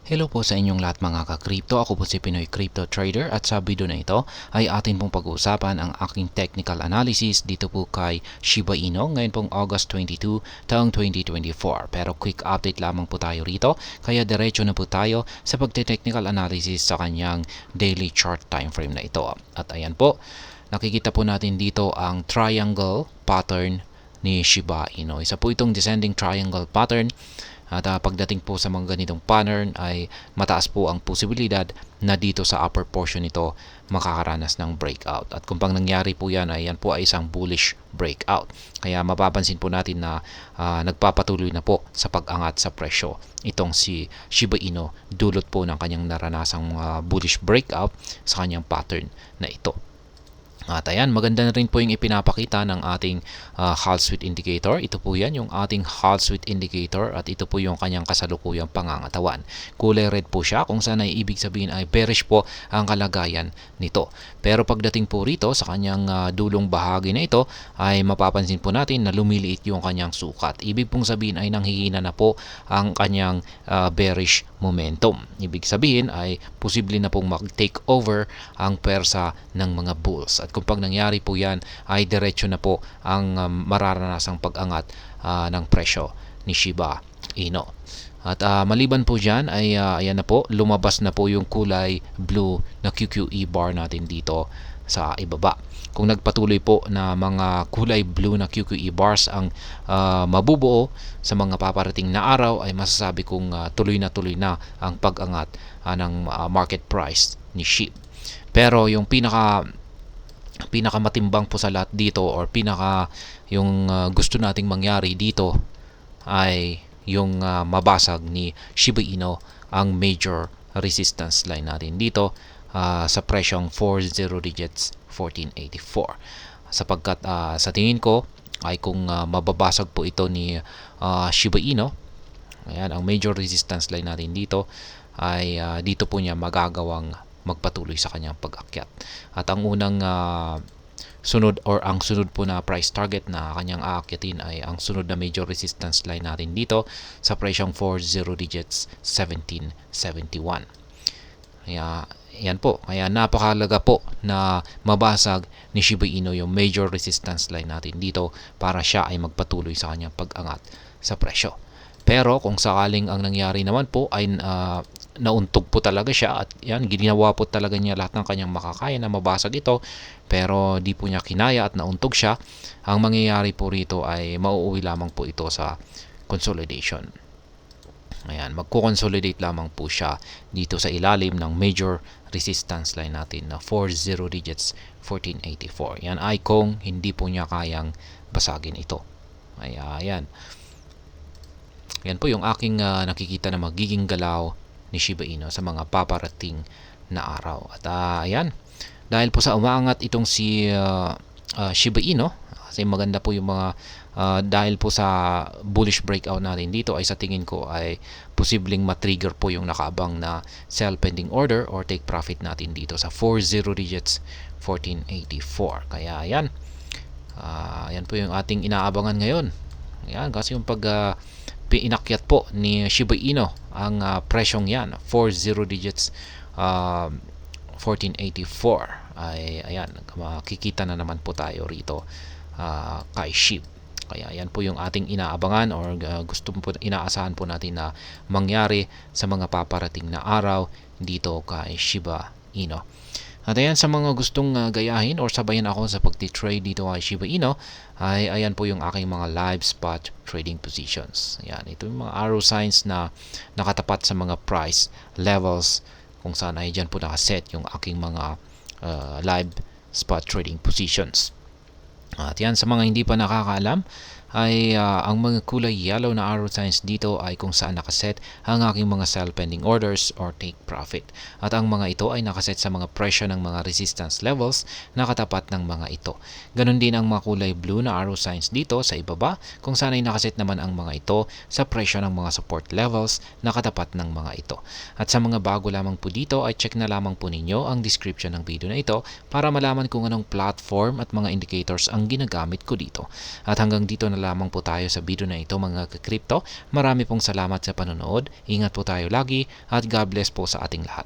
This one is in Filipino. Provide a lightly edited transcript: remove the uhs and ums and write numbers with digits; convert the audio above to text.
Hello po sa inyong lahat mga ka-crypto. Ako po si Pinoy Crypto Trader at sa video na ito ay atin pong pag-uusapan ang aking technical analysis dito po kay Shiba Inu ngayon pong August 22 taong 2024. Pero quick update lamang po tayo rito kaya diretso na po tayo sa pagte-technical analysis sa kanyang daily chart time frame na ito. At ayan po, nakikita po natin dito ang triangle pattern ni Shiba Inu. Isa po itong descending triangle pattern. At pagdating po sa mga ganitong pattern ay mataas po ang posibilidad na dito sa upper portion nito makakaranas ng breakout. At kung pang nangyari po yan ay yan po ay isang bullish breakout. Kaya mapapansin po natin na nagpapatuloy na po sa pag-angat sa presyo itong si Shiba Inu dulot po ng kanyang naranasang bullish breakout sa kanyang pattern na ito. At ayan, maganda na rin po yung ipinapakita ng ating Hall Sweet Indicator. Ito po yan, yung ating Hall Sweet Indicator at ito po yung kanyang kasalukuyang pangangatawan. Kulay red po siya kung saan ay ibig sabihin ay bearish po ang kalagayan nito. Pero pagdating po rito sa kanyang dulong bahagi na ito ay mapapansin po natin na lumiliit yung kanyang sukat. Ibig pong sabihin ay nanghihina na po ang kanyang bearish momentum. Ibig sabihin ay posible na pong mag-take over ang pwersa ng mga bulls. At kung pag nangyari po yan ay diretso na po ang mararanasang pag-angat ng presyo ni Shiba Inu. At maliban po dyan ay ayan na po, lumabas na po yung kulay blue na QQE bar natin dito sa ibaba. Kung nagpatuloy po na mga kulay blue na QQE bars ang mabubuo sa mga paparating na araw ay masasabi kong tuloy na ang pag-angat ng market price ni SHIB. Pero yung pinakamatimbang po sa lahat dito or yung gusto nating mangyari dito ay yung mabasag ni Shiba Inu ang major resistance line natin dito sa presyong 40 digits 1484 sapagkat sa tingin ko ay kung mababasag po ito ni Shiba Inu, ayan, ang major resistance line natin dito ay dito po niya magagawang magpatuloy sa kanyang pag-akyat. At ang unang sunod po na price target na kanyang aakyatin ay ang sunod na major resistance line natin dito sa presyong 40 digits 1771. Kaya yan po, kaya napakahalaga po na mabasag ni Shiba Inu yung major resistance line natin dito para siya ay magpatuloy sa kanyang pag-angat sa presyo. Pero kung sakaling ang nangyari naman po ay nauntog po talaga siya at yan, ginawa po talaga niya lahat ng kanyang makakaya na mabasag ito pero di po niya kinaya at nauntog siya, ang mangyayari po rito ay mauuwi lamang po ito sa consolidation. Ayan, magko-consolidate lamang po siya dito sa ilalim ng major resistance line natin na 40 digits 1484. Yan ay kung hindi po niya kayang basagin ito. Ayan. Yan po yung aking nakikita na magiging galaw ni Shiba Inu sa mga paparating na araw. At ayan, dahil po sa umaangat itong si Shiba Inu, kasi maganda po yung mga dahil po sa bullish breakout natin dito ay sa tingin ko ay posibleng matrigger po yung nakaabang na sell pending order or take profit natin dito sa 40 digits 1484. Kaya ayan, yan po yung ating inaabangan ngayon. Ayan, kasi yung pag inakyat po ni Shiba Inu ang presyong yan 40 digits 1484 ay ayan, makikita na naman po tayo rito kay SHIB. Kaya yan po yung ating inaabangan or inaasahan po natin na mangyari sa mga paparating na araw dito kay Shiba Inu. At ayan, sa mga gustong gayahin or sabayan ako sa pagti-trade dito kay Shiba Inu ay ayan po yung aking mga live spot trading positions. Ayan, ito yung mga arrow signs na nakatapat sa mga price levels kung saan ay dyan po nakaset yung aking mga live spot trading positions. At yan, sa mga hindi pa nakakaalam ay ang mga kulay yellow na arrow signs dito ay kung saan nakaset ang aking mga sell pending orders or take profit. At ang mga ito ay nakaset sa mga presyo ng mga resistance levels na katapat ng mga ito. Ganon din ang mga kulay blue na arrow signs dito sa ibaba kung saan ay nakaset naman ang mga ito sa presyo ng mga support levels na katapat ng mga ito. At sa mga bago lamang po dito ay check na lamang po ninyo ang description ng video na ito para malaman kung anong platform at mga indicators ang ginagamit ko dito. At hanggang dito na lamang po tayo sa video na ito mga ka-crypto. Marami pong salamat sa panonood. Ingat po tayo lagi at God bless po sa ating lahat.